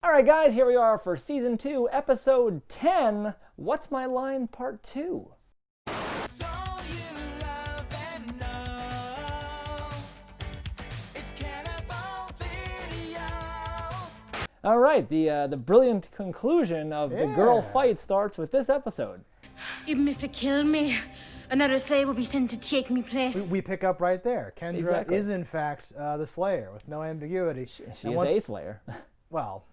All right, guys, here we are for Season 2, Episode 10, What's My Line, Part 2. All right, the brilliant conclusion of the girl fight starts with this episode. Even if you kill me, another Slayer will be sent to take me place. We pick up right there. Kendra is, in fact, the Slayer, with no ambiguity. She is a Slayer. Well,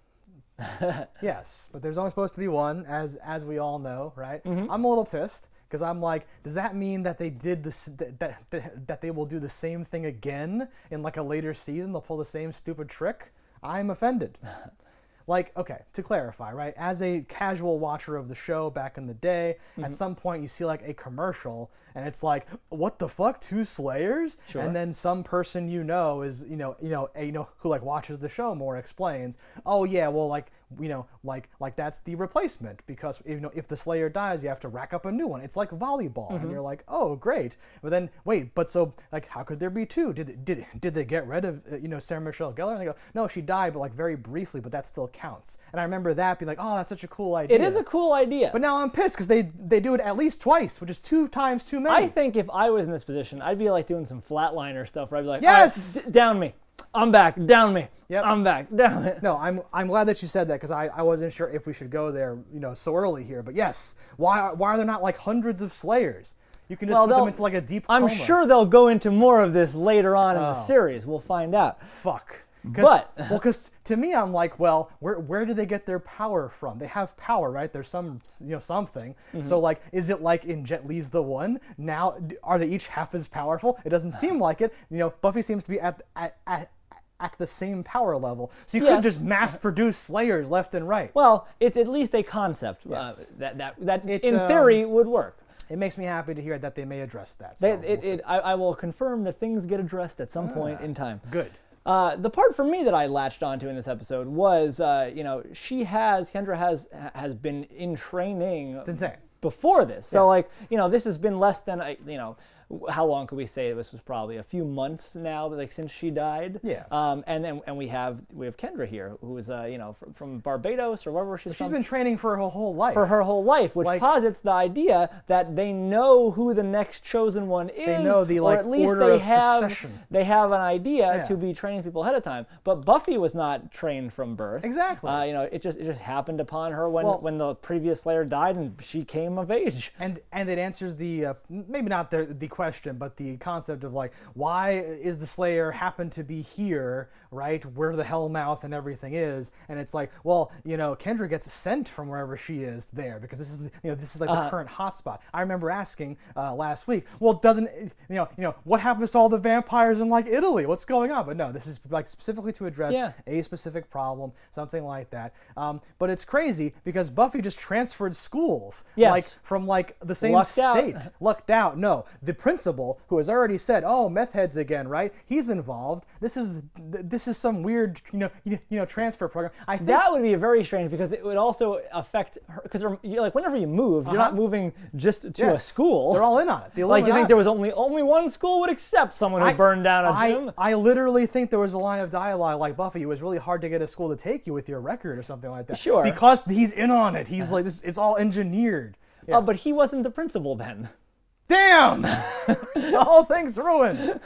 yes, but there's only supposed to be one, as we all know, right? Mm-hmm. I'm a little pissed, because I'm like, does that mean that they did this, that they will do the same thing again in like a later season? They'll pull the same stupid trick? I'm offended. Like, okay, to clarify, right? As a casual watcher of the show back in the day, at some point you see like a commercial and it's like, what the fuck, 2 Slayers? Sure. And then some person is, who like watches the show more explains, oh yeah, well like that's the replacement, because if the Slayer dies, you have to rack up a new one. It's like volleyball, and you're like, oh great. But then wait, but so like how could there be 2? Did they get rid of Sarah Michelle Gellar? And they go, no, she died, but like very briefly, but that still counts. And I remember that being like, oh, that's such a cool idea. It is a cool idea. But now I'm pissed because they do it at least twice, which is 2 times too many. I think if I was in this position, I'd be like doing some flatliner stuff where I'd be like, yes, right, down me, I'm back, down me, yep. I'm back, down me. No, I'm glad that you said that, because I wasn't sure if we should go there, so early here. But yes, why are there not like hundreds of Slayers? You can just put them into like a deep coma. I'm sure they'll go into more of this later on in the series. We'll find out. Fuck. Because to me, I'm like, well, where do they get their power from? They have power, right? There's some, something. So like, is it like in Jet Li's The One? Now, are they each half as powerful? It doesn't seem like it. Buffy seems to be at the same power level. So you could just mass produce Slayers left and right. Well, it's at least a concept that in theory would work. It makes me happy to hear that they may address that. So I will confirm that things get addressed at some point in time. Good. The part for me that I latched onto in this episode was, Kendra has been in training. It's insane. Before this. So this has been less than, how long could we say this was? Probably a few months now, since she died. Yeah. And we have Kendra here, who is from Barbados or wherever she's from. She's been training for her whole life. For her whole life, which posits the idea that they know who the next chosen one is. They know the or at least order of succession. They have an idea to be training people ahead of time. But Buffy was not trained from birth. Exactly. It just happened upon her when the previous Slayer died and she came of age. And it answers the maybe not the question, but the concept of like, why is the Slayer happen to be here, right, where the Hellmouth and everything is? And it's like, well, Kendra gets sent from wherever she is there, because this is like the current hotspot. I remember asking last week, well, doesn't what happens to all the vampires in like Italy? What's going on? But no, this is like specifically to address a specific problem, something like that. But it's crazy because Buffy just transferred schools, like from like the same state. Lucked out. No, the principal, who has already said, oh, meth heads again, right? He's involved. This is some weird transfer program. I think that would be very strange, because it would also affect her, because whenever you move, you're not moving just to a school. They're all in on it. The you think there was only one school would accept someone who burned down a gym? I literally think there was a line of dialogue like, Buffy, it was really hard to get a school to take you with your record or something like that. Sure. Because he's in on it. He's like, this. It's all engineered. Yeah. But he wasn't the principal then. Damn! The whole thing's ruined.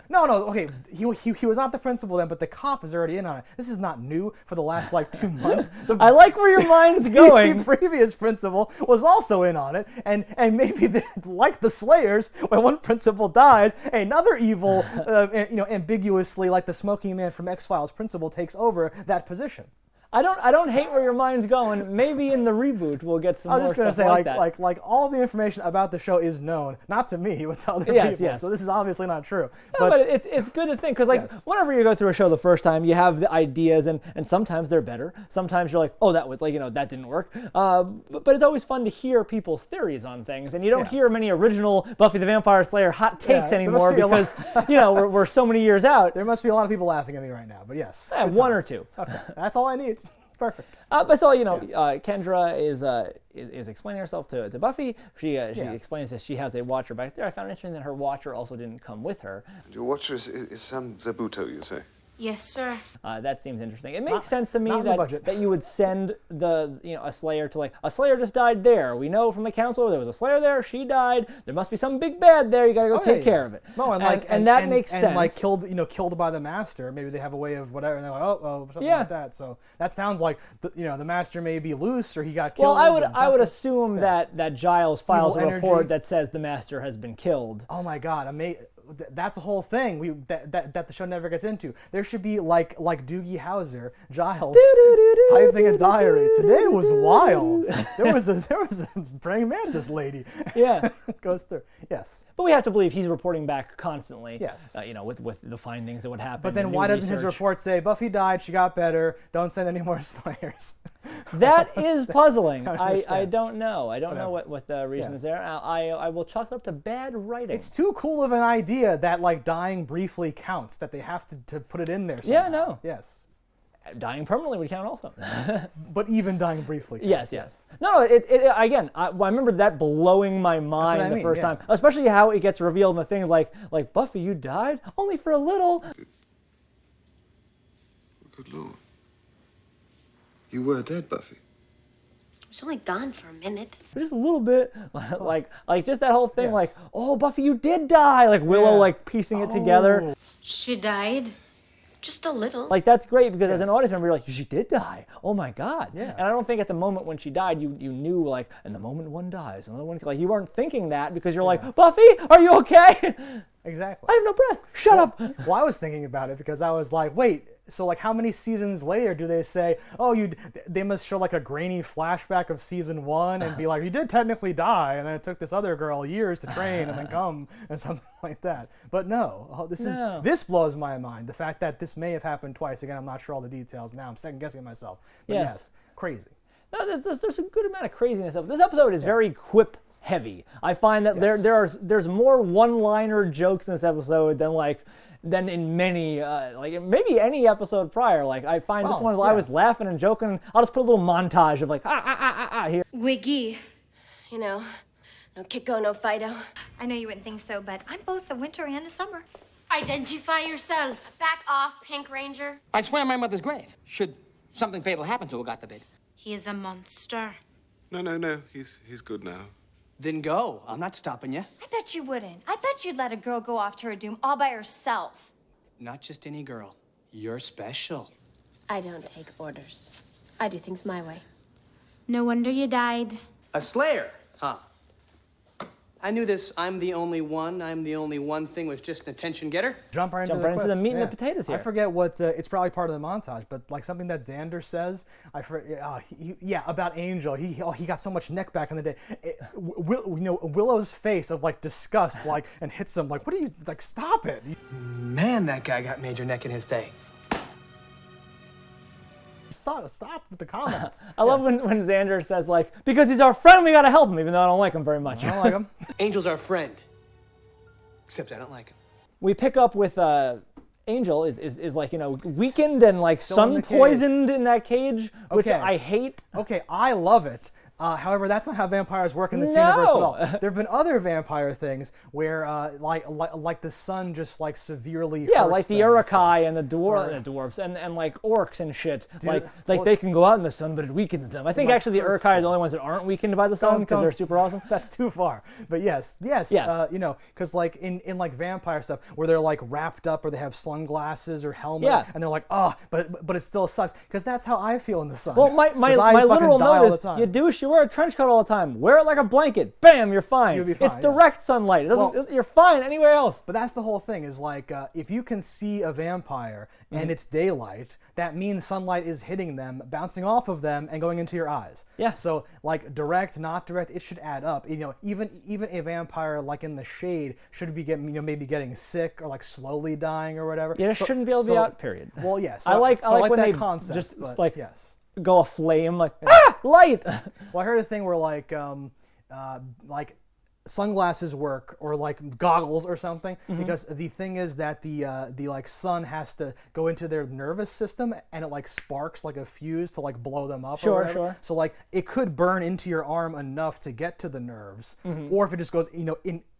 No, okay, he was not the principal then, but the cop is already in on it. This is not new for the last 2 months. I like where your mind's going. The previous principal was also in on it, and maybe like the Slayers, when one principal dies, another evil, ambiguously like the smoking man from X-Files principal takes over that position. I don't hate where your mind's going. Maybe in the reboot we'll get some more stuff I was just gonna say, that. like all the information about the show is known, not to me, but to other people. Yes. So this is obviously not true. No, but it's good to think, because whenever you go through a show the first time, you have the ideas, and sometimes they're better. Sometimes you're like, oh, that was that didn't work. But it's always fun to hear people's theories on things, and you don't hear many original Buffy the Vampire Slayer hot takes anymore, because we're so many years out. There must be a lot of people laughing at me right now, but yes. One or two. Okay, that's all I need. Perfect. But so Kendra is explaining herself to Buffy. She explains that she has a watcher back there. I found it interesting that her watcher also didn't come with her. Your watcher is Sam Zabuto, you say? Yes, sir. That seems interesting. It makes sense to me not in the budget. that you would send a Slayer to a Slayer just died there. We know from the council there was a Slayer there. She died. There must be some big bad there. You gotta go take care of it. No, and that makes sense. And killed by the master. Maybe they have a way of whatever. And they're like, something like that. So that sounds like the master may be loose or he got killed. Well, I would assume that Giles files a report that says the master has been killed. Oh my God! That's a whole thing that the show never gets into. There should be like Doogie Howser, Giles typing a diary. Today was wild. There was a praying mantis lady. Yeah, goes through. Yes, but we have to believe he's reporting back constantly. Yes, with the findings that would happen. But then why doesn't his report say Buffy died, she got better, don't send any more Slayers? That is puzzling. I don't know. I don't know what the reason is there. I will chalk it up to bad writing. It's too cool of an idea that dying briefly counts, that they have to put it in there somehow. Yeah, no. Yes. Dying permanently would count also. But even dying briefly counts. Yes. No, again, I remember that blowing my mind the first time. Especially how it gets revealed in the thing like Buffy, you died? Only for a little. Good Lord. You were dead, Buffy. I was only gone for a minute. Just a little bit. like just that whole thing, oh, Buffy, you did die. Like Willow, piecing it together. She died. Just a little. That's great because as an audience member, you're like, she did die. Oh my God. Yeah. And I don't think at the moment when she died, you knew and the moment one dies, another one, you weren't thinking that because you're like, Buffy, are you okay? Exactly. I have no breath. Shut up. Well, I was thinking about it because I was like, wait, so how many seasons later do they say, they must show a grainy flashback of season 1 and be like, you did technically die, and then it took this other girl years to train and then come and something like that. But no, this blows my mind. The fact that this may have happened twice. Again, I'm not sure all the details now. I'm second guessing myself. But yes, crazy. No, there's a good amount of craziness. This episode is very quip heavy. I find that there's more one-liner jokes in this episode than in many maybe any episode prior. I find this one I was laughing and joking. I'll just put a little montage of here. Wiggy, no Kiko, no Fido. I know you wouldn't think so, but I'm both a winter and a summer. Identify yourself. Back off, Pink Ranger. I swear my mother's grave. Should something fatal happen to her, God forbid. He is a monster. No. He's good now. Then go. I'm not stopping you. I bet you wouldn't. I bet you'd let a girl go off to her doom all by herself. Not just any girl. You're special. I don't take orders. I do things my way. No wonder you died. A Slayer, huh? I knew this. I'm the only one thing was just an attention getter. Jump right into the meat and the potatoes here. I forget what, it's probably part of the montage, but something that Xander says, about Angel. He got so much neck back in the day. Willow's face of disgust, and hits him what do you, stop it. Man, that guy got major neck in his day. Stop with the comments. I love when Xander says because he's our friend, we gotta help him, even though I don't like him very much. I don't like him. Angel's our friend. Except I don't like him. We pick up with Angel is weakened and sun poisoned in that cage, which I hate. Okay, I love it. However, that's not how vampires work in this universe at all. There have been other vampire things where, the sun just severely hurts the Urukai and the dwarves and orcs and shit. Dude, they can go out in the sun, but it weakens them. I think actually the Urukai are the only ones that aren't weakened by the sun because they're super awesome. That's too far. But yes. Because in vampire stuff where they're wrapped up or they have sunglasses or helmet and they're but it still sucks because that's how I feel in the sun. Well, my literal note is you douche. You wear a trench coat all the time. Wear it like a blanket. Bam, you're fine. You'll be fine. It's direct sunlight. It doesn't. You're fine anywhere else. But that's the whole thing. Is if you can see a vampire and it's daylight, that means sunlight is hitting them, bouncing off of them, and going into your eyes. Yeah. So direct, not direct, it should add up. Even a vampire in the shade should be getting maybe getting sick or slowly dying or whatever. Yeah, it shouldn't be able to be out. Period. Well, yes. I like when that they concept, just yes. Go aflame light. Well, I heard a thing where sunglasses work or goggles or something because the thing is that the sun has to go into their nervous system and it sparks a fuse to blow them up. Sure. So it could burn into your arm enough to get to the nerves, or if it just goes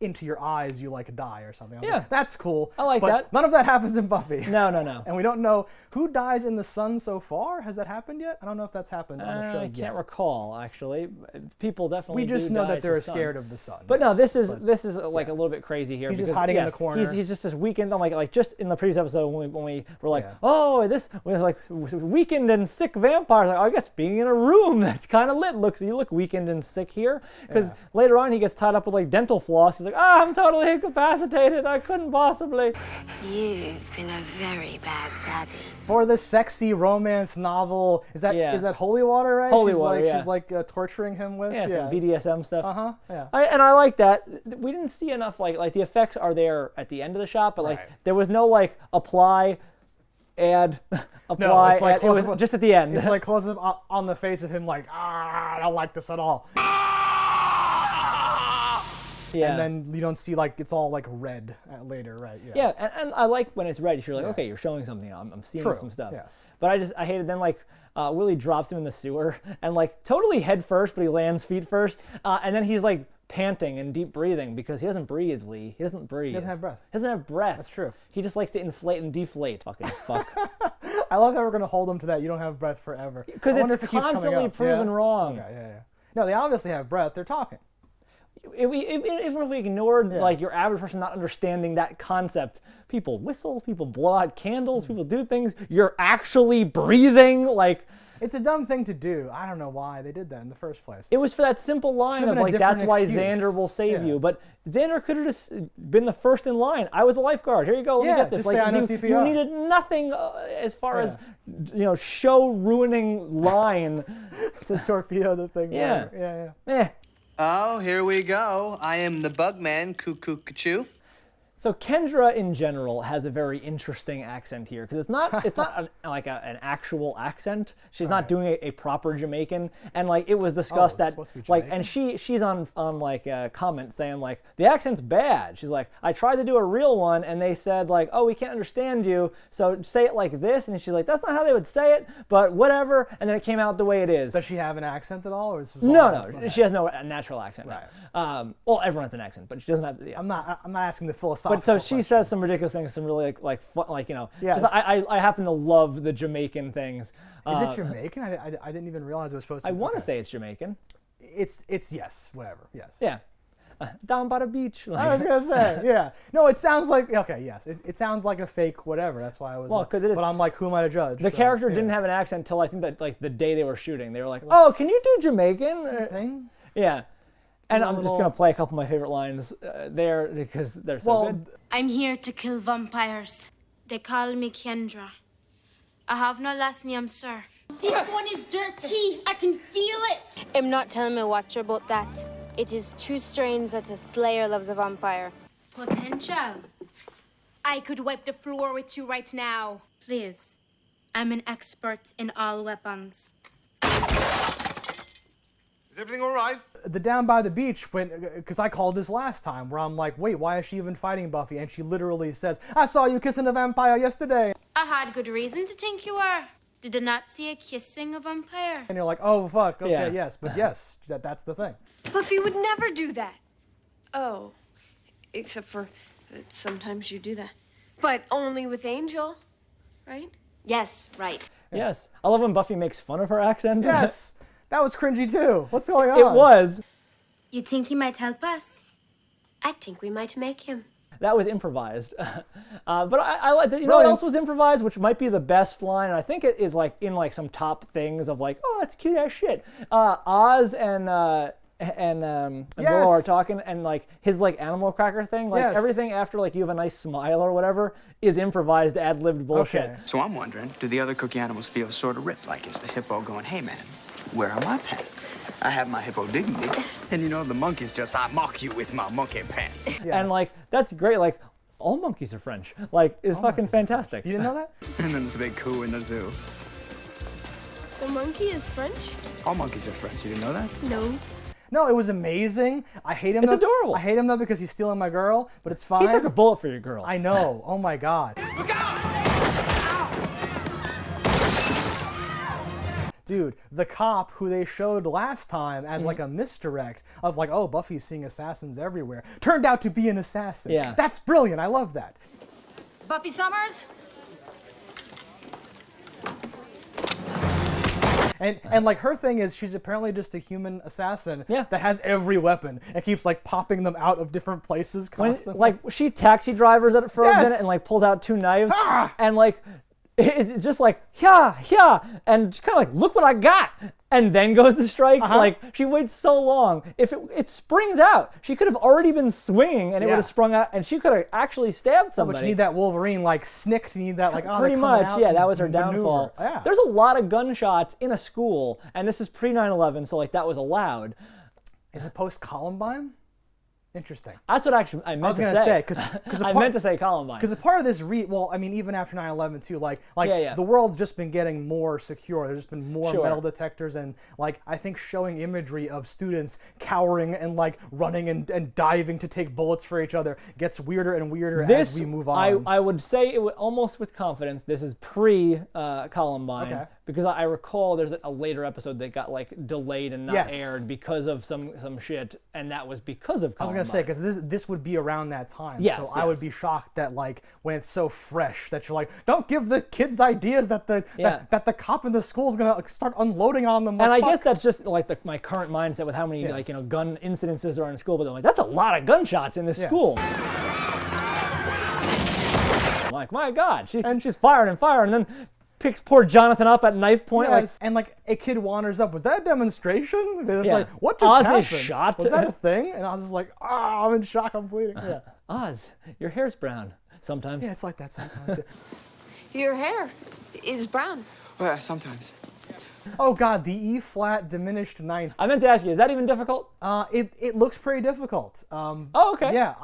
into your eyes you like die or something. I was Yeah. like, that's cool. I like but that. None of that happens in Buffy. No. And we don't know who dies in the sun so far. Has that happened yet? I don't know if that's happened on the show I yet. can't recall, actually. People definitely We just do know die that to they're the sun. scared of the sun. But no, yes, this is but- like a little bit crazy here. He's just because, hiding in the yes, corner. He's just this weakened. Like just in the previous episode when we were like, Yeah. oh, this was like weakened and sick vampires. Like, I guess being in a room that's kind of lit you look weakened and sick here. Because later on he gets tied up with like dental floss. He's like, I'm totally incapacitated. I couldn't possibly. You've been a very bad daddy. For the sexy romance novel, is that Holy Water, right? Holy Water, She's like torturing him with. Yeah, some BDSM stuff. Yeah. I like that. We didn't see enough like the effects are there at the end of the shot, but like Right. there was no like apply, add, apply. it's like add. It was close up- just at the end. It's like close up on the face of him, like, I don't like this at all. yeah. And then you don't see like it's all like red later, right? Yeah, and I like when it's red. You're like, okay, you're showing something. I'm seeing True, some stuff. yes. But I hated then like Willie drops him in the sewer and like totally head first, but he lands feet first, and then he's like panting and deep breathing because he doesn't breathe, Lee. He doesn't breathe. He doesn't have breath. He doesn't have breath. That's true. He just likes to inflate and deflate. Fucking fuck. I love how we're gonna hold him to that. You don't have breath forever. Because I wonder it's if it keeps coming constantly up. proven Yeah? wrong. Okay, yeah. No, they obviously have breath. They're talking. Even if we ignored like your average person not understanding that concept, people whistle, people blow out candles, people do things. You're actually breathing. Like It's a dumb thing to do. I don't know why they did that in the first place. it was for that simple line Should've of been a like that's different why excuse. Xander will save Yeah. you. But Xander could have just been the first in line. I was a lifeguard. Here you go. Let Yeah, me get this. just say I know you CPR. needed nothing as far as show ruining line. To torpedo the thing. Yeah. Whatever. Yeah. Oh, here we go. I am the Bugman, cuckoo. So Kendra in general has a very interesting accent here because it's not an actual accent. She's not doing a proper Jamaican, and like it was discussed it's that supposed to be like, Jamaican? and she's on like a comment saying like the accent's bad. She's like, I tried to do a real one and they said like, oh, we can't understand you, so say it like this, and she's like, that's not how they would say it, but whatever, and then it came out the way it is. Does she have an accent at all, or is this No, all- no, okay. she has no natural accent. Right. No. Well, everyone has an accent, but she doesn't have. Yeah. I'm not asking the philosophical. But so she question. says some ridiculous things, some really like fun, like Yes. Just, I happen to love the Jamaican things. Is it Jamaican? I didn't even realize it was supposed to. I want to okay. say it's Jamaican. It's yes, whatever. Yes. Yeah, down by the beach. I was gonna say, yeah. No, it sounds like okay, yes. It sounds like a fake whatever. That's why I was. Well, 'cause it is- But I'm like, who am I to judge? The So, character yeah. didn't have an accent until I think that like the day they were shooting. They were like, oh, can you do Jamaican? thing. Yeah. And a I'm just little- gonna play a couple of my favorite lines there because they're so Well, good. I'm here to kill vampires. They call me Kendra. I have no last name, sir. This one is dirty. I can feel it. I'm not telling my watcher about that. It is too strange that a slayer loves a vampire. Potential. I could wipe the floor with you right now. Please. I'm an expert in all weapons. Is everything all right? the down by the beach because I called this last time where I'm like, wait, why is she even fighting Buffy? And she literally says, I saw you kissing a vampire yesterday. I had good reason to think you were. Did I not see a kissing a vampire? And you're like, oh fuck, okay, Yeah. yes, but yes, that's the thing. Buffy would never do that. Oh, except for that sometimes you do that. But only with Angel, right? Yes, right. Yes. I love when Buffy makes fun of her accent. Yes, that was cringy too. What's going on? It was. You think he might help us? I think we might make him. That was improvised. But I like that. You know what Brilliant. else was improvised, which might be the best line, and I think it is like in like some top things of like, oh, that's cute ass shit. Oz and Willow are Yes. talking, and like his like animal cracker thing, like Yes. everything after like you have a nice smile or whatever is improvised, ad-libbed bullshit. Okay. So I'm wondering, do the other cookie animals feel sort of ripped? Like it's the hippo going, hey man, where are my pants? I have my hippo dignity. And you know, the monkey's just, I mock you with my monkey pants. Yes. And like that's great. Like all monkeys are French. Like is fucking fantastic. You didn't know that? And then there's a big coup in the zoo. The monkey is French? All monkeys are French, you didn't know that? No. No, it was amazing. I hate him. It's though. adorable. I hate him though because he's stealing my girl, but it's fine. He took a bullet for your girl. I know. Oh my god. Dude, the cop who they showed last time as like a misdirect of like, oh, Buffy's seeing assassins everywhere, turned out to be an assassin. Yeah. That's brilliant. I love that. Buffy Summers? And like her thing is she's apparently just a human assassin that has every weapon and keeps like popping them out of different places constantly. Like she taxi drivers it for a minute and like pulls out 2 knives and like it's just like yeah and just kind of like look what I got and then goes to strike. Like she waits so long. If it springs out, she could have already been swinging and it would have sprung out and she could have actually stabbed somebody. But you need that Wolverine like snick. You need that like pretty much. Yeah, that was her downfall. Yeah. There's a lot of gunshots in a school and this is pre 9/11, so like that was allowed. Is it post Columbine? Interesting. That's what actually I meant to say. I was going to say, because I meant to say Columbine. Because a part of this, well, I mean, even after 9/11 too, like the world's just been getting more secure. There's just been more metal detectors and like I think showing imagery of students cowering and like running and diving to take bullets for each other gets weirder and weirder as we move on. I would say it would almost with confidence. This is pre Columbine because I recall there's a later episode that got like delayed and not aired because of some shit, and that was because of Columbine. I was gonna say because this would be around that time. Yes, so I would be shocked that like when it's so fresh that you're like, don't give the kids ideas that that the cop in the school is gonna start unloading on them. And I guess that's just like my current mindset with how many like gun incidences there are in school. But I'm like, that's a lot of gunshots in this school. I'm like, my God, she's firing and firing, and then picks poor Jonathan up at knife point. Like, and like a kid wanders up. Was that a demonstration? They're just like, what just Oz happened? Is shot. Was that a thing? And I was just like, oh, I'm in shock. I'm bleeding. Yeah. Oz, your hair's brown. Sometimes. Yeah, it's like that sometimes. Your hair is brown. Well, sometimes. Oh God, the E flat diminished ninth. I meant to ask you, is that even difficult? It looks pretty difficult. Oh, okay. Yeah,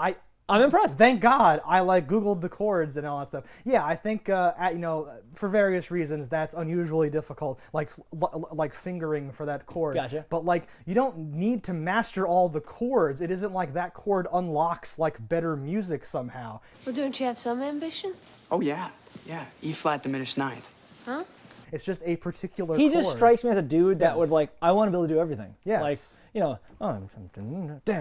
I'm impressed. Thank God I like Googled the chords and all that stuff. Yeah, I think for various reasons that's unusually difficult, like fingering for that chord. Gotcha. But like you don't need to master all the chords. It isn't like that chord unlocks like better music somehow. Well, don't you have some ambition? Oh yeah. E flat diminished ninth. Huh? It's just a particular He chord. just strikes me as a dude that would like, I want to be able to do everything. Yes. Like, damn,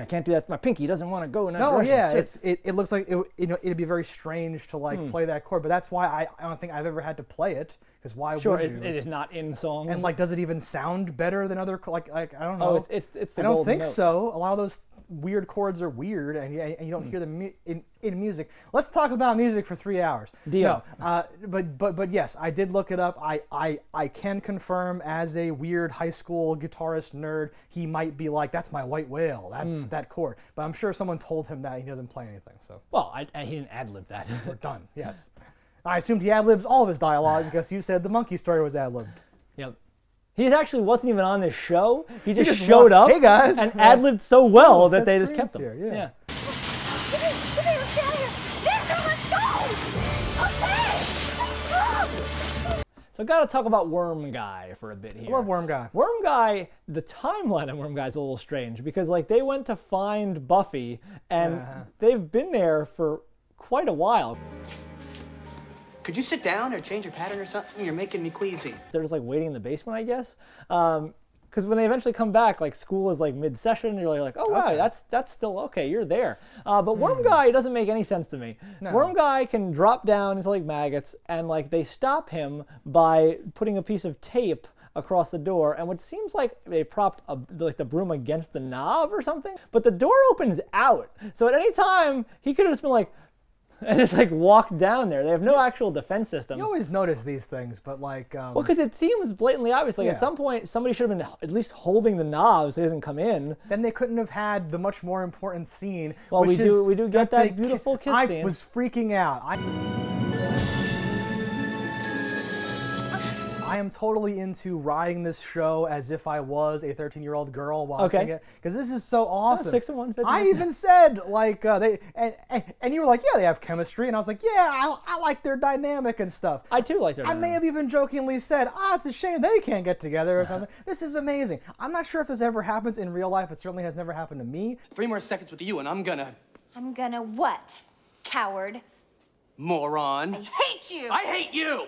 I can't do that. My pinky doesn't want to go in that No, direction. yeah, it looks like it'd be very strange to like play that chord, but that's why I don't think I've ever had to play it, because why would you? It is not in songs. And like, does it even sound better than other like I don't know. Oh, it's the I don't golden think note. so. A lot of those weird chords are weird, and you don't hear them in music. Let's talk about music for 3 hours. Deal. No, but yes, I did look it up. I can confirm as a weird high school guitarist nerd, he might be like, that's my white whale, that chord. But I'm sure someone told him that he doesn't play anything. So Well, he didn't ad-lib that. we're done. Yes. I assumed he ad-libs all of his dialogue because you said the monkey story was ad-libbed. Yep. He actually wasn't even on this show. He just showed up hey guys, and ad-libbed so well that they just kept him. Here, yeah. So I got to talk about Worm Guy for a bit here. I love Worm Guy. Worm Guy, the timeline of Worm Guy is a little strange because like they went to find Buffy and they've been there for quite a while. Could you sit down or change your pattern or something? You're making me queasy. They're just like waiting in the basement, I guess. Because when they eventually come back, like school is like mid-session, and you're like, oh wow, that's still okay, you're there. But Worm Guy doesn't make any sense to me. No. Worm Guy can drop down into like maggots, and like they stop him by putting a piece of tape across the door, and what seems like they propped like the broom against the knob or something, but the door opens out. So at any time, he could have just been like, and it's like walked down there. They have no actual defense systems. You always notice these things, but like... well, because it seems blatantly obvious. Like at some point, somebody should have been at least holding the knob so he doesn't come in. Then they couldn't have had the much more important scene. Well, which we do get that beautiful kiss scene. I was freaking out. I am totally into riding this show as if I was a 13-year-old girl watching it, because this is so awesome. 6 and 1, 50. I even said like and you were like, yeah, they have chemistry, and I was like, yeah, I like their dynamic and stuff. I too like their dynamic. I may have even jokingly said, it's a shame they can't get together or something. This is amazing. I'm not sure if this ever happens in real life. It certainly has never happened to me. 3 more seconds with you and I'm gonna what? Coward. moron. I hate you. I hate you.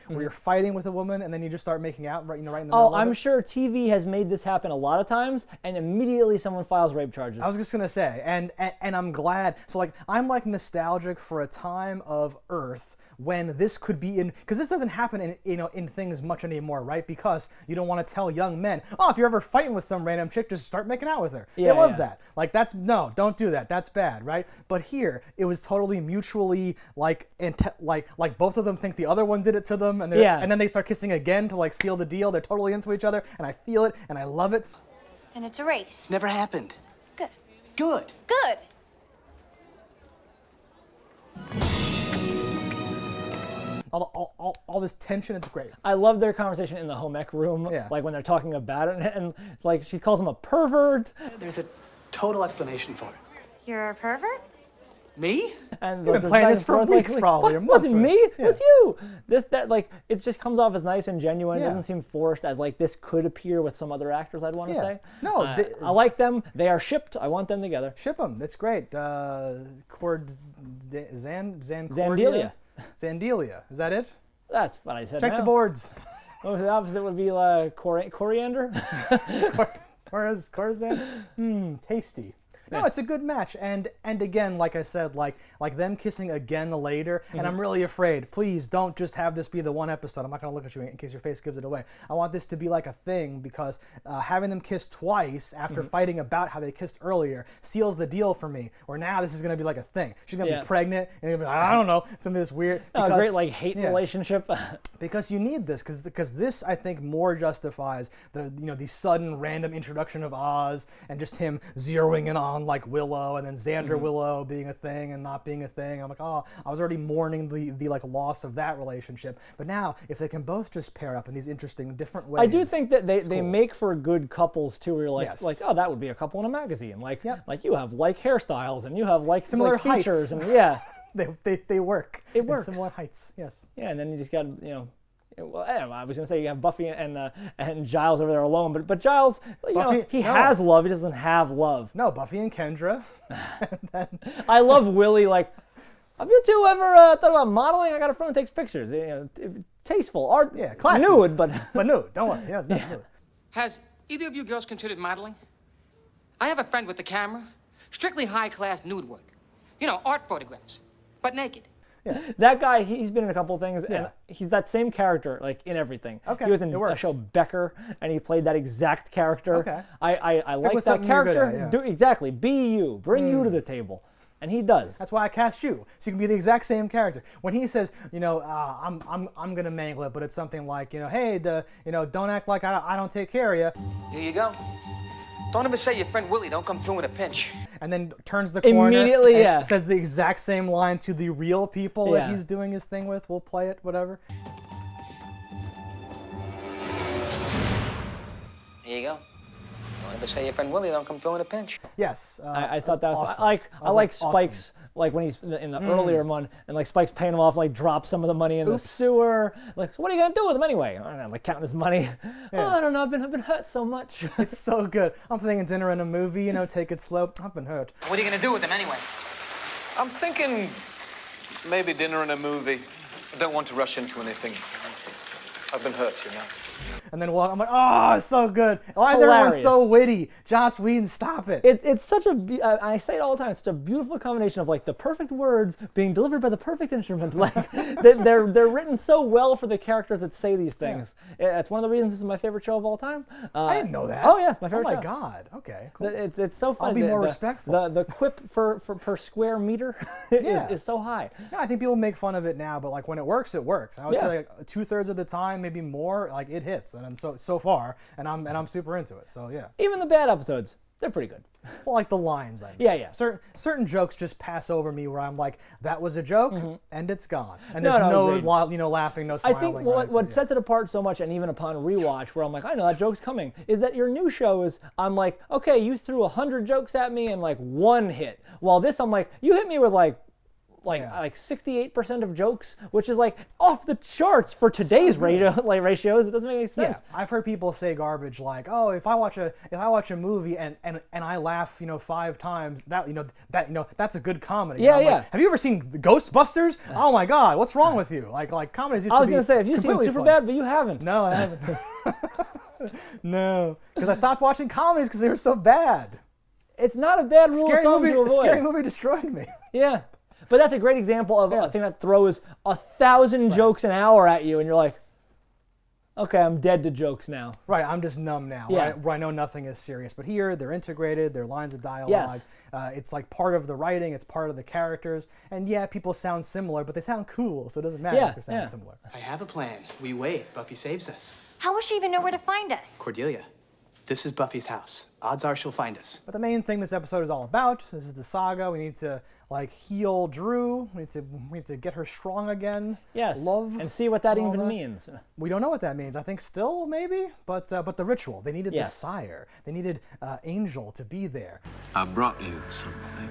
where you're fighting with a woman and then you just start making out right in the middle Oh, of I'm it? sure TV has made this happen a lot of times, and immediately someone files rape charges. I was just gonna say, and I'm glad. So like, I'm like nostalgic for a time of Earth when this could be in, because this doesn't happen in things much anymore, right? Because you don't want to tell young men, oh, if you're ever fighting with some random chick, just start making out with her. They love that. Like no, don't do that. That's bad, right? But here, it was totally mutually like both of them think the other one did it to them, and and then they start kissing again to like seal the deal. They're totally into each other, and I feel it, and I love it. And it's a race. Never happened. Good. Good. Good. All this tension, it's great. I love their conversation in the home ec room, like when they're talking about it, and like she calls him a pervert. There's a total explanation for it. You're a pervert? Me? And you've been playing this for weeks, probably. What? Wasn't me. It was you. Like it just comes off as nice and genuine. It doesn't seem forced. As like this could appear with some other actors. I'd want to say. No, I like them. They are shipped. I want them together. Ship them. That's great. Zandelia. Zandelia. Is that it? That's what I said. Check the boards. What was the opposite? Would be like coriander. Corzan. Tasty. No, it's a good match, and again, like I said, like them kissing again later, and I'm really afraid. Please don't just have this be the one episode. I'm not gonna look at you in case your face gives it away. I want this to be like a thing, because having them kiss twice after fighting about how they kissed earlier seals the deal for me. Or now this is gonna be like a thing. She's gonna be pregnant, and you're gonna be like, I don't know, it's gonna be this weird. Because, great like hate relationship. Because you need this, because this I think more justifies the sudden random introduction of Oz and just him zeroing in on like Willow, and then Xander Willow being a thing and not being a thing. I'm like, oh, I was already mourning the like loss of that relationship. But now, if they can both just pair up in these interesting different ways, I do think that they cool. make for good couples too. Where you're like, yes. oh, that would be a couple in a magazine. Like, like you have like hairstyles and you have like similar features heights. And they work. It works. Similar heights. Yes. Yeah, and then you just got Well, I was gonna say you have Buffy and Giles over there alone, but Giles, he has love. He doesn't have love. No, Buffy and Kendra. I love Willie. Like, have you two ever thought about modeling? I got a friend who takes pictures. Tasteful art. Yeah, classy. Nude, but nude. Don't worry. Yeah, nude. Has either of you girls considered modeling? I have a friend with the camera. Strictly high-class nude work. Art photographs, but naked. Yeah. That guy, he's been in a couple of things, and he's that same character, like, in everything. Okay, he was in a show Becker, and he played that exact character. Okay. I like that character. Exactly. Be you. Bring you to the table. And he does. That's why I cast you, so you can be the exact same character. When he says, I'm gonna mangle it, but it's something like, hey, don't act like I don't take care of you. Here you go. Don't ever say your friend Willie don't come through in a pinch. And then turns the corner immediately, and says the exact same line to the real people that he's doing his thing with. We'll play it, whatever. Here you go. Don't ever say your friend Willie don't come through in a pinch. Yes. I thought that was awesome. I like Spike's. Awesome. Like when he's in the earlier one, and like Spike's paying him off, like drop some of the money in the sewer. Like, so what are you gonna do with him anyway? I don't know, like counting his money. Yeah. Oh, I don't know. I've been hurt so much. It's so good. I'm thinking dinner and a movie. Take it slow. I've been hurt. What are you gonna do with him anyway? I'm thinking maybe dinner and a movie. I don't want to rush into anything. I've been hurt, And then I'm like, oh, it's so good. Why is everyone so witty? Joss Whedon, stop it. It's such I say it all the time, it's such a beautiful combination of like the perfect words being delivered by the perfect instrument. Like they're written so well for the characters that say these things. Yeah. It's one of the reasons this is my favorite show of all time. I didn't know that. Oh yeah, my favorite show. Oh my God. Okay, cool. It's so funny. I'll be more respectful. The quip per square meter is so high. Yeah, I think people make fun of it now, but like when it works, it works. I would say like 2/3 of the time, maybe more, like it hits. And so far, and I'm super into it. So yeah. Even the bad episodes, they're pretty good. Well, like the lines. I mean. Yeah. Certain jokes just pass over me where I'm like, that was a joke, and it's gone. And there's no laughing, no smiling. I think what sets it apart so much, and even upon rewatch, where I'm like, I know that joke's coming, is that your new shows, I'm like, okay, you threw 100 jokes at me and like one hit. While this, I'm like, you hit me with like like 68% of jokes, which is like off the charts for today's ratios. It doesn't make any sense. Yeah, I've heard people say garbage like, "Oh, if I watch a movie and I laugh, 5 times, that's a good comedy." Yeah, I'm yeah. Like, have you ever seen Ghostbusters? Oh my God, what's wrong with you? Like comedies used to be. I was gonna say, have you seen Superbad? Funny. But you haven't. No, I haven't. No, because I stopped watching comedies because they were so bad. It's not a bad rule of thumb to avoid. Scary Movie destroyed me. Yeah. But that's a great example of a thing that throws 1,000 jokes an hour at you, and you're like, okay, I'm dead to jokes now. Right, I'm just numb now. Yeah. Where I know nothing is serious. But here, they're integrated, they're lines of dialogue. Yes. It's like part of the writing, it's part of the characters. And yeah, people sound similar, but they sound cool, so it doesn't matter if they sound similar. I have a plan. We wait. Buffy saves us. How will she even know where to find us? Cordelia, this is Buffy's house. Odds are she'll find us. But the main thing this episode is all about, this is the saga. We need to heal Drew. We need to get her strong again. Yes. Love. And see what that even means. We don't know what that means. I think still maybe, but the ritual. They needed the sire. They needed Angel to be there. I brought you something.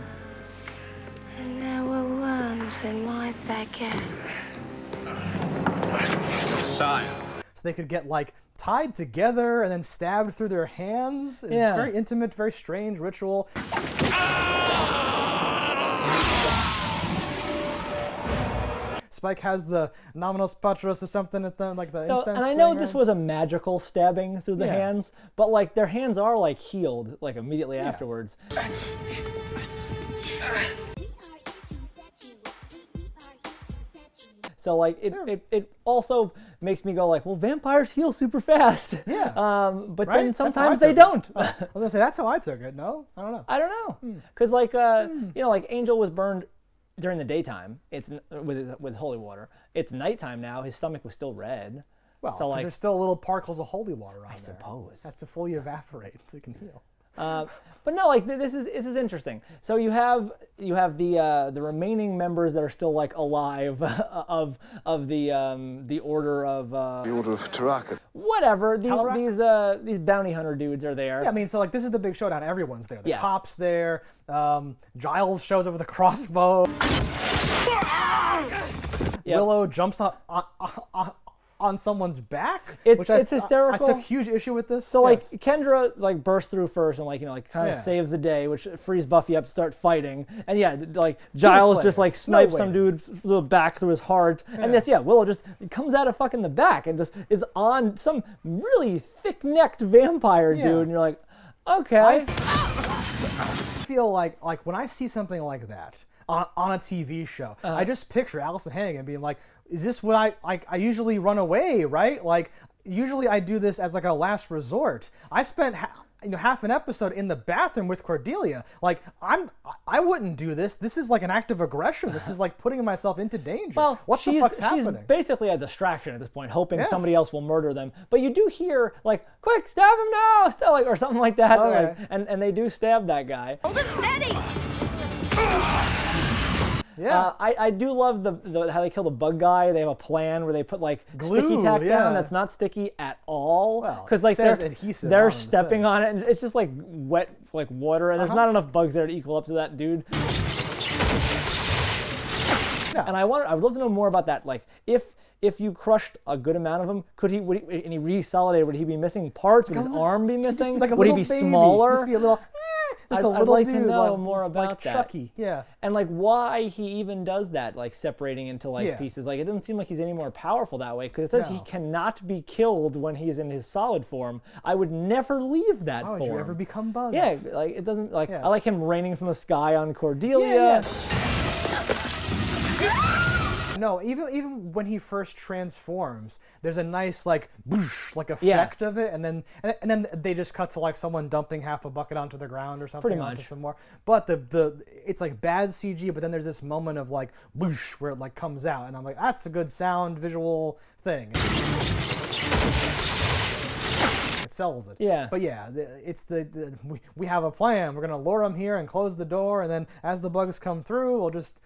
And there were worms in my backyard. Sire. So they could get tied together and then stabbed through their hands. Yeah. Very intimate, very strange ritual. Spike has the Nominus Patros or something at the incense and I thing, know right? this was a magical stabbing through the hands, but their hands are healed immediately afterwards. So it also makes me go well, vampires heal super fast. Yeah. But Right? then sometimes they don't. I was gonna say that's how I took it. No, I don't know. I don't know, because Angel was burned during the daytime. It's with holy water. It's nighttime now. His stomach was still red. Well, so there's still little particles of holy water on there. I suppose It has to fully evaporate so it can heal. But no, this is interesting. So you have the remaining members that are still alive of the order of the order of Taraka. Whatever these bounty hunter dudes are there. Yeah, I mean, so this is the big showdown. Everyone's there. The Yes. cops there. Giles shows up with a crossbow. Willow jumps on someone's back. It's hysterical. I took huge issue with this. So Kendra bursts through first and kind of saves the day, which frees Buffy up to start fighting. And Giles just snipes some dude through the back through his heart. And Willow just comes out of fucking the back and just is on some really thick-necked vampire dude. And you're like, okay. I feel like when I see something like that on a TV show, I just picture Allison Hannigan being like, is this what I usually run away, right? Usually I do this as a last resort. I spent half an episode in the bathroom with Cordelia. I wouldn't do this. This is an act of aggression. This is putting myself into danger. Well, what the fuck's happening? She's basically a distraction at this point, hoping somebody else will murder them. But you do hear quick, stab him now, or something like that. Okay. And they do stab that guy. Hold it steady! Yeah. I do love how they kill the bug guy. They have a plan where they put sticky tack down that's not sticky at all. Because they're stepping on it and it's just wet water and there's not enough bugs there to equal up to that dude. Yeah. And I would love to know more about that. If you crushed a good amount of him, and he resolidated, would he be missing parts? Would his arm be missing? Would he be smaller? Just be a little. I'd like to know more about that. Chucky, yeah. And why he even does that, separating into pieces. It doesn't seem like he's any more powerful that way because it says he cannot be killed when he's in his solid form. I would never leave that form. Why would you ever become bugs? Yeah, it doesn't I like him raining from the sky on Cordelia. Yeah. No, even when he first transforms, there's a nice boosh effect of it, and then they just cut to someone dumping half a bucket onto the ground or something. Pretty much. Onto some more. But it's bad CG, but then there's this moment of boosh where it comes out, and I'm like, that's a good sound visual thing. It sells it. Yeah. But yeah, it's we have a plan. We're gonna lure them here and close the door, and then as the bugs come through, we'll just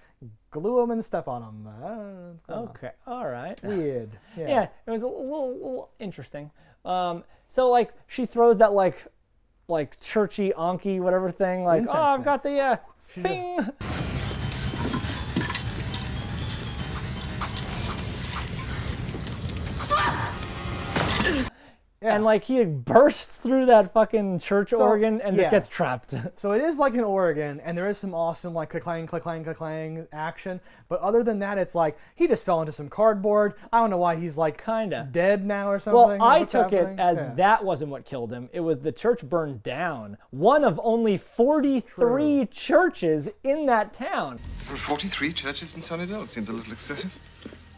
glue them and step on them. I don't know what's going Okay, all right. on. Weird. Yeah, it was a little interesting. So she throws that churchy onky whatever thing. I've got the thing. and like he bursts through that fucking church organ and just gets trapped. So it is like an organ, and there is some awesome like clang, clang, clang action. But other than that, it's like he just fell into some cardboard. I don't know why he's like dead now or something. Well, I took it as that wasn't what killed him. It was the church burned down. One of only 43 churches in that town. There are 43 churches in Sunnydale. It seems a little excessive.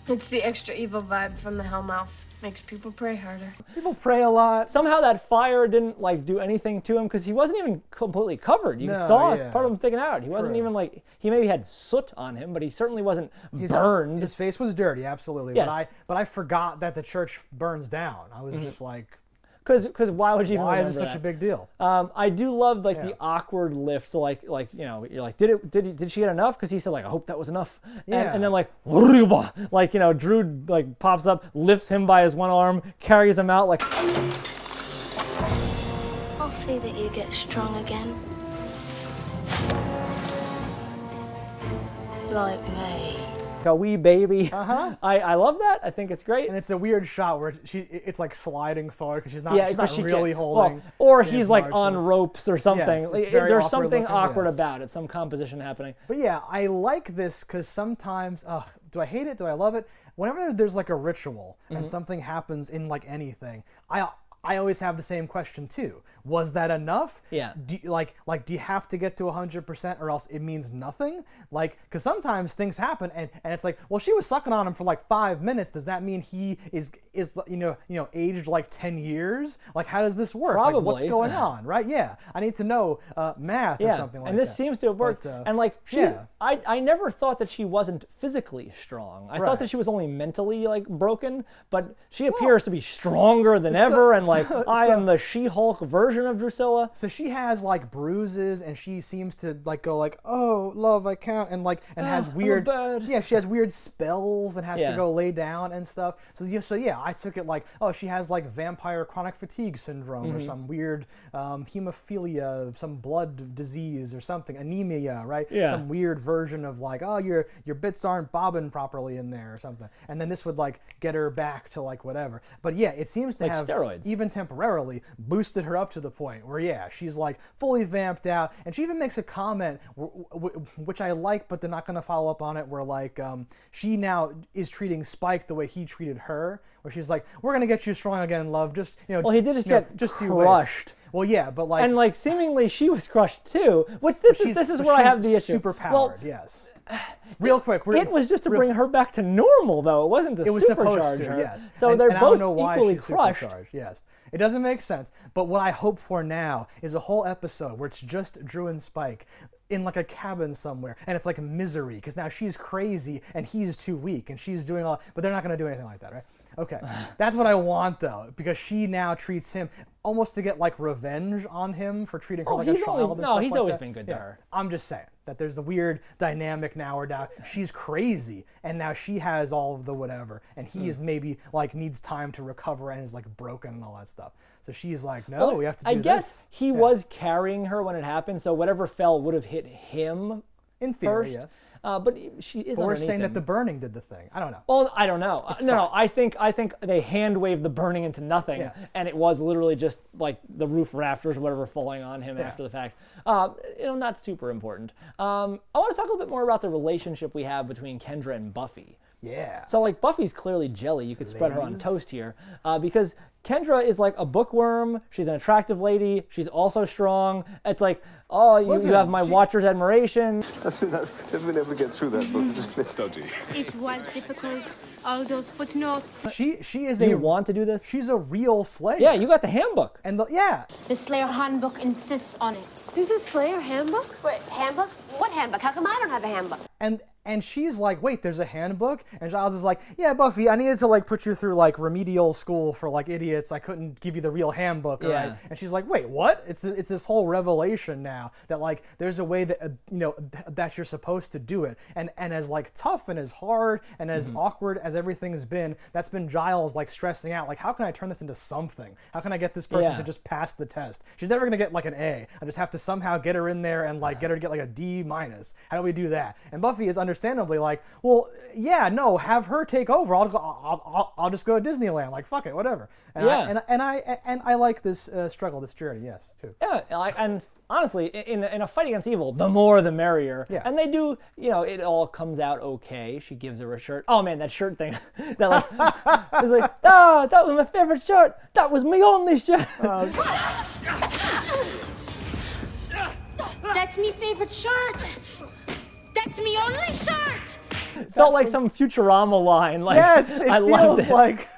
It's the extra evil vibe from the Hellmouth. Makes people pray harder. People pray a lot. Somehow that fire didn't like do anything to him because he wasn't even completely covered. You saw part of him taken out. He wasn't even like, he maybe had soot on him, but he certainly wasn't burned. His face was dirty, absolutely. Yes. But I forgot that the church burns down. I was just like, because why would you even why is it remember such a big deal? I do love like the awkward lift. So like you know, you're like, did she get enough? Because he said like, I hope that was enough. And then like you know, Drew like pops up, lifts him by his one arm, carries him out like. I'll see that you get strong again. Like me. A wee baby. I love that. I think it's great. And it's a weird shot where it's like sliding forward because she's not really holding. Well, or he's like on ropes or something. Yes, it's very there's something looking, awkward about it. Some composition happening. But yeah, I like this because sometimes, do I hate it? Do I love it? Whenever there's like a ritual and something happens in like anything, I always have the same question too. Was that enough? Yeah. Do you have to get to 100% or else it means nothing? Like, because sometimes things happen and it's like, well, she was sucking on him for like 5 minutes. Does that mean he is you know aged like 10 years? Like, how does this work? Probably. Like, what's going on, right? Yeah. I need to know math or something like that. And this seems to have worked. And like I never thought that she wasn't physically strong. I thought that she was only mentally like broken, but she appears to be stronger than ever. And like, I am the She-Hulk version of Drusilla. So she has like bruises, and she seems to like go like, "Oh, love, I can't," and has weird, she has weird spells and has to go lay down and stuff. So I took it like, oh, she has like vampire chronic fatigue syndrome or some weird hemophilia, some blood disease or something, anemia, right? Yeah. Some weird version of like, oh, your bits aren't bobbing properly in there or something, and then this would like get her back to like whatever. But yeah, it seems to like have steroids. Even temporarily boosted her up to the point where she's like fully vamped out, and she even makes a comment which I like, but they're not going to follow up on it, where like she now is treating Spike the way he treated her, where she's like, we're going to get you strong again, love, just well, he did just get crushed. Well, yeah, but like, and like seemingly she was crushed too, which this is where I have the issue. Super powered, yes. Real quick, it was just to bring her back to normal, though. It wasn't to supercharge her. Yes. So and they're both both I don't know why equally she's crushed. Yes. It doesn't make sense. But what I hope for now is a whole episode where it's just Drew and Spike in like a cabin somewhere, and it's like misery because now she's crazy and he's too weak and she's doing all. But they're not going to do anything like that, right? Okay, that's what I want though, because she now treats him almost to get like revenge on him for treating her like a child. He's always been good to her. I'm just saying that there's a weird dynamic now where now she's crazy and now she has all of the whatever, and he is maybe like needs time to recover and is like broken and all that stuff. So she's like, no, we have to do this. I guess he was carrying her when it happened, so whatever fell would have hit him in theory, first. Yes. But she is. But we're saying that the burning did the thing. I don't know. Well, I don't know. No, I think they hand waved the burning into nothing, and it was literally just like the roof rafters or whatever falling on him after the fact. Not super important. I want to talk a little bit more about the relationship we have between Kendra and Buffy. Yeah. So like Buffy's clearly jelly. You could spread her on toast here, because Kendra is like a bookworm. She's an attractive lady. She's also strong. It's like, oh, you have my watcher's admiration. I've never been able to get through that book. It's a bit dodgy. It was difficult. All those footnotes. She is Do you want to do this? She's a real Slayer. Yeah, you got the handbook. And the Slayer handbook insists on it. There's a Slayer handbook? Wait, handbook? What handbook? How come I don't have a handbook? And she's like, wait, there's a handbook? And Giles is like, yeah, Buffy, I needed to like put you through like remedial school for like idiots. I couldn't give you the real handbook, right? And she's like, wait, what? It's this whole revelation now that like there's a way that that you're supposed to do it. And as like tough and as hard and as awkward as everything's been, that's been Giles like stressing out, like how can I turn this into something? How can I get this person to just pass the test? She's never gonna get like an A. I just have to somehow get her in there and like get her to get like a D-. How do we do that? And Buffy is understandably like, well, yeah, no, have her take over. I'll just go to Disneyland. Like fuck it, whatever. And I like this struggle, this journey, yes, too. Yeah, and honestly, in a fight against evil, the more the merrier. Yeah. And they do, it all comes out okay. She gives her a shirt. Oh man, that shirt thing. That like, it's like, that was my favorite shirt. That was my only shirt. That's me favorite shirt. That's me only shirt. Felt like some Futurama line. Like, yes, it feels like.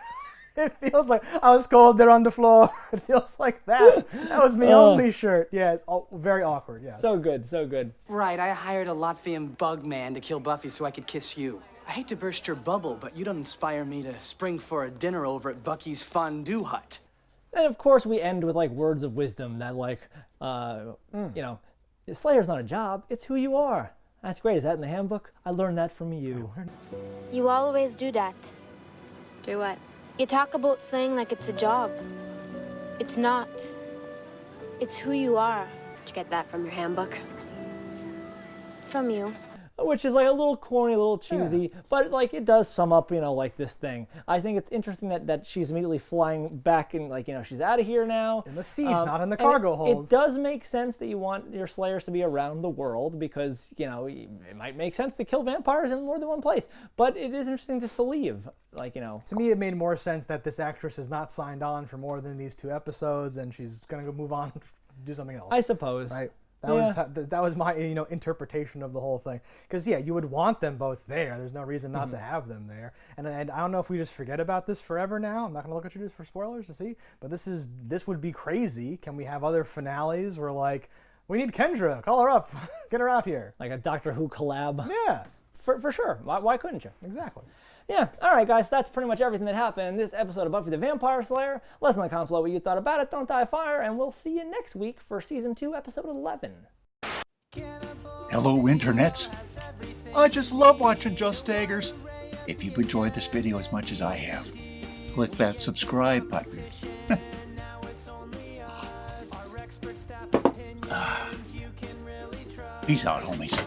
It feels like I was cold there on the floor. It feels like that. That was my only shirt. Yeah, it's very awkward. Yeah. So good, so good. Right, I hired a Latvian bug man to kill Buffy so I could kiss you. I hate to burst your bubble, but you don't inspire me to spring for a dinner over at Bucky's Fondue Hut. And of course, we end with like words of wisdom that like, Slayer's not a job; it's who you are. That's great. Is that in the handbook? I learned that from you. You always do that. Do what? You talk about slaying like it's a job. It's not. It's who you are. Did you get that from your handbook? From you. Which is like a little corny, a little cheesy, but like it does sum up, like this thing. I think it's interesting that she's immediately flying back and like, she's out of here now. In the seas, not in the cargo holds. It does make sense that you want your Slayers to be around the world because, it might make sense to kill vampires in more than one place. But it is interesting just to leave, To me, it made more sense that this actress is not signed on for more than these 2 episodes and she's going to go move on, do something else. I suppose. Right? That was my interpretation of the whole thing. Because you would want them both there. There's no reason not to have them there. And I don't know if we just forget about this forever now. I'm not going to look at you for spoilers to see. But this would be crazy. Can we have other finales where like we need Kendra, call her up, get her out here, like a Doctor Who collab? Yeah, for sure. Why couldn't you? Exactly. Yeah, all right, guys, that's pretty much everything that happened in this episode of Buffy the Vampire Slayer. Let us know in the comments below what you thought about it. Don't die fire, and we'll see you next week for Season 2, Episode 11. Hello, internets. I just love watching JustDaggers. If you've enjoyed this video as much as I have, click that subscribe button. Peace out, homies.